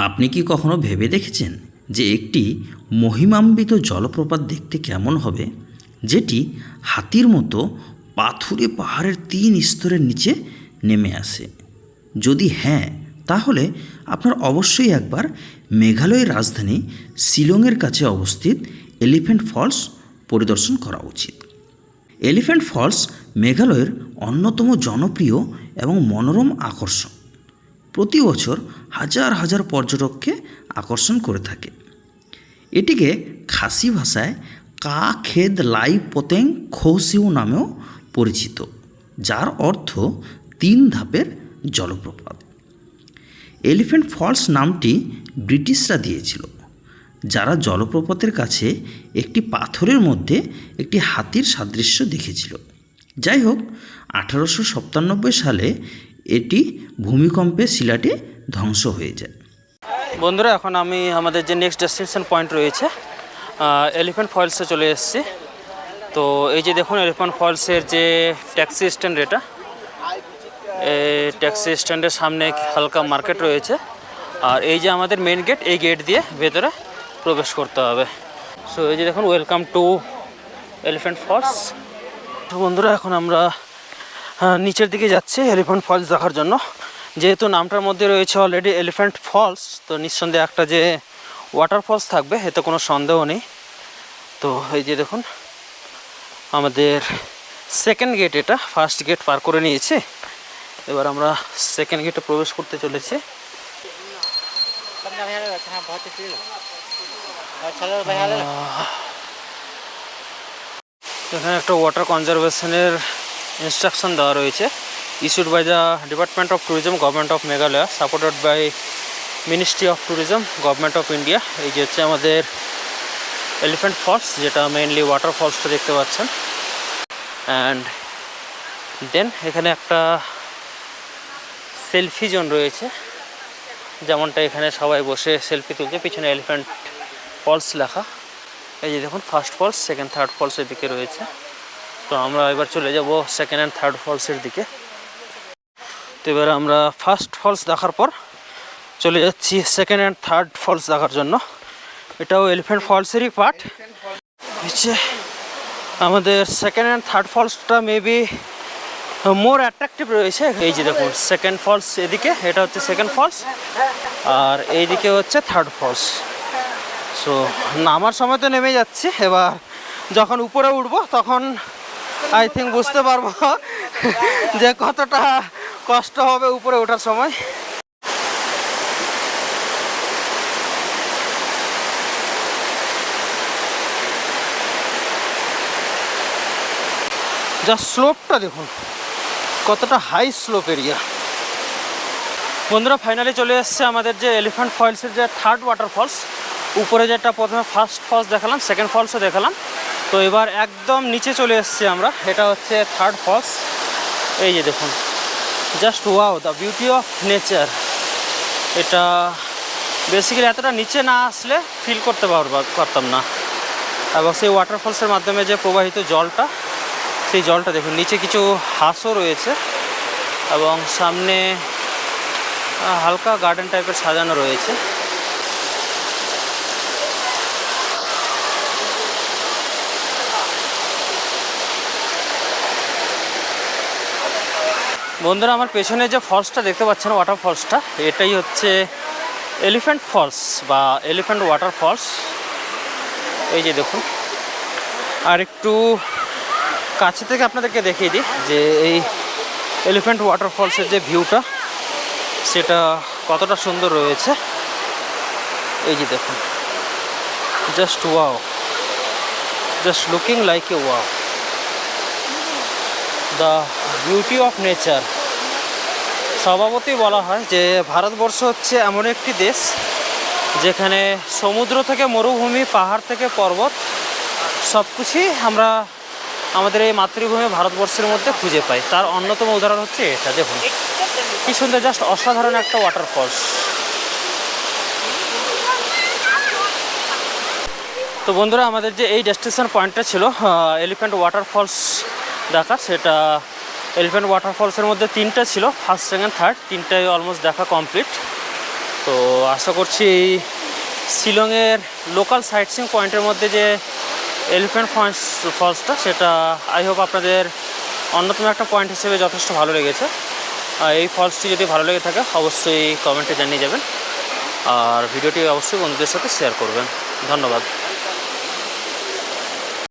আপনি কি কখনো ভেবে দেখেছেন যে একটি মহিমান্বিত জলপ্রপাত দেখতে কেমন হবে, যেটি হাতির মতো পাথুরে পাহাড়ের 3 স্তরের নিচে নেমে আসে? যদি হ্যাঁ, তাহলে আপনার অবশ্যই একবার মেঘালয়ের রাজধানী শিলংয়ের কাছে অবস্থিত এলিফ্যান্ট ফলস পরিদর্শন করা উচিত। এলিফ্যান্ট ফলস মেঘালয়ের অন্যতম জনপ্রিয় এবং মনোরম আকর্ষণ। প্রতি বছর হাজার হাজার পর্যটককে আকর্ষণ করে থাকে। এটিকে খাসি ভাষায় কা খেদ লাই পতেং খৌসিউ নামেও পরিচিত, যার অর্থ 3 ধাপের জলপ্রপাত। এলিফ্যান্ট ফলস নামটি ব্রিটিশরা দিয়েছিল, যারা জলপ্রপাতের কাছে একটি পাথরের মধ্যে একটি হাতির সাদৃশ্য দেখেছিল। যাই হোক, 1897 সালে এটি ভূমিকম্পে শিলাটি ধ্বংস হয়ে যায়। বন্ধুরা, এখন আমি আমাদের যে নেক্সট ডেস্টিনেশন পয়েন্ট রয়েছে এলিফ্যান্ট ফলসে চলে এসেছি। তো এই যে দেখুন এলিফ্যান্ট ফলসের যে ট্যাক্সি স্ট্যান্ড, এটা এই ট্যাক্সি স্ট্যান্ডের সামনে হালকা মার্কেট রয়েছে, আর এই যে আমাদের মেন গেট, এই গেট দিয়ে ভেতরে প্রবেশ করতে হবে। সো এই যে দেখুন ওয়েলকাম টু এলিফ্যান্ট ফলস। তো বন্ধুরা, এখন আমরা নিচের দিকে যাচ্ছি এলিফ্যান্ট ফলস দেখার জন্য। যেহেতু নামটার মধ্যে রয়েছে অলরেডি এলিফ্যান্ট ফলস, তো নিঃসন্দেহে একটা যে ওয়াটারফলস থাকবে এতে কোনো সন্দেহ নেই। তো এই যে দেখুন আমাদের সেকেন্ড গেট, এটা ফার্স্ট গেট পার করে নিয়েছি, এবার আমরা সেকেন্ড গেটে প্রবেশ করতে চলেছি। এখানে একটা ওয়াটার কনজারভেশনের ইনস্ট্রাকশন দেওয়া রয়েছে, issued by the Department of Tourism, Government of Meghalaya, supported by Ministry of Tourism, Government of India। এই যে হচ্ছে আমাদের এলিফ্যান্ট ফলস, যেটা মেইনলি ওয়াটার ফলসটা দেখতে পাচ্ছেন। অ্যান্ড দেন এখানে একটা সেলফি জোন রয়েছে, যেমনটা এখানে সবাই বসে সেলফি তুলছে। পিছনে এলিফ্যান্ট ফলস লেখা। এই যে দেখুন first falls, second, third falls এদিকে রয়েছে। তো আমরা এবার চলে যাব সেকেন্ড অ্যান্ড থার্ড ফলসের দিকে। তো এবার আমরা ফার্স্ট ফলস দেখার পর চলে যাচ্ছি সেকেন্ড অ্যান্ড থার্ড ফলস দেখার জন্য। এটাও এলিফ্যান্ট ফলসেরই পার্ট। হচ্ছে আমাদের সেকেন্ড অ্যান্ড থার্ড ফলসটা মেবি মোর অ্যাট্রাকটিভ রয়েছে। এই যে দেখুন সেকেন্ড ফলস এদিকে, এটা হচ্ছে সেকেন্ড ফলস, আর এইদিকে হচ্ছে থার্ড ফলস। সো নামার সময় তো নেমে যাচ্ছি, এবার যখন উপরে উঠবো তখন আই থিঙ্ক বুঝতে পারবো যে কতটা কষ্ট হবে উপরে ওঠার সময়। যা স্লোপটা দেখুন, কতটা হাই স্লোপ এরিয়া। বন্ধুরা, ফাইনালি চলে এসছে আমাদের যে এলিফ্যান্ট ফলসের যে থার্ড ওয়াটারফলস। উপরে যেটা প্রথমে ফার্স্ট ফলস দেখালাম, সেকেন্ড ফলসও দেখালাম, তো এবার একদম নিচে চলে এসছি আমরা। এটা হচ্ছে থার্ড ফলস। এই যে দেখুন, just wow, the beauty of nature. এটা বেসিক্যালি এতটা নিচে না আসলে ফিল করতে পারতাম না। এবং সেই ওয়াটারফলসের মাধ্যমে যে প্রবাহিত জলটা, সেই জলটা দেখুন। নিচে কিছু হাঁসও রয়েছে এবং সামনে হালকা গার্ডেন টাইপের সাজানো রয়েছে। বন্ধুরা, আমার পেছনে যে ফলসটা দেখতে পাচ্ছেন, ওয়াটার ফলসটা, এটাই হচ্ছে এলিফ্যান্ট ফলস বা এলিফ্যান্ট ওয়াটার ফলস। এই যে দেখুন, আর একটু কাছে থেকে আপনাদেরকে দেখিয়ে দিই যে এই এলিফ্যান্ট ওয়াটার ফলসের যে ভিউটা, সেটা কতটা সুন্দর রয়েছে। এই যে দেখুন, just wow, just looking like a wow, the beauty of nature. স্বভাবতই বলা হয় যে ভারতবর্ষ হচ্ছে এমন একটি দেশ যেখানে সমুদ্র থেকে মরুভূমি, পাহাড় থেকে পর্বত, সব কিছুই আমরা আমাদের এই মাতৃভূমি ভারতবর্ষের মধ্যে খুঁজে পাই। তার অন্যতম উদাহরণ হচ্ছে এটা। দেখুন কি সুন্দর, জাস্ট অসাধারণ একটা ওয়াটারফলস। তো বন্ধুরা, আমাদের যে এই ডেস্টিনেশন পয়েন্টটা ছিল এলিফ্যান্ট ওয়াটারফলস দেখার, সেটা এলিফ্যান্ট ওয়াটারফলসের মধ্যে 3টা ছিল, ফার্স্ট, সেকেন্ড, থার্ড, 3টাই অলমোস্ট দেখা কমপ্লিট। তো তো আশা করছি এই শিলংয়ের লোকাল সাইট সিইং পয়েন্টের মধ্যে যে এলিফ্যান্ট ফলসটা সেটা আই হোপ আপনাদের অন্যতম একটা পয়েন্ট হিসেবে যথেষ্ট ভালো লেগেছে। এই ফলসটি যদি ভালো লেগে থাকে অবশ্যই কমেন্টে জানিয়ে যাবেন, আর ভিডিওটি অবশ্যই বন্ধুদের সাথে শেয়ার করবেন। ধন্যবাদ।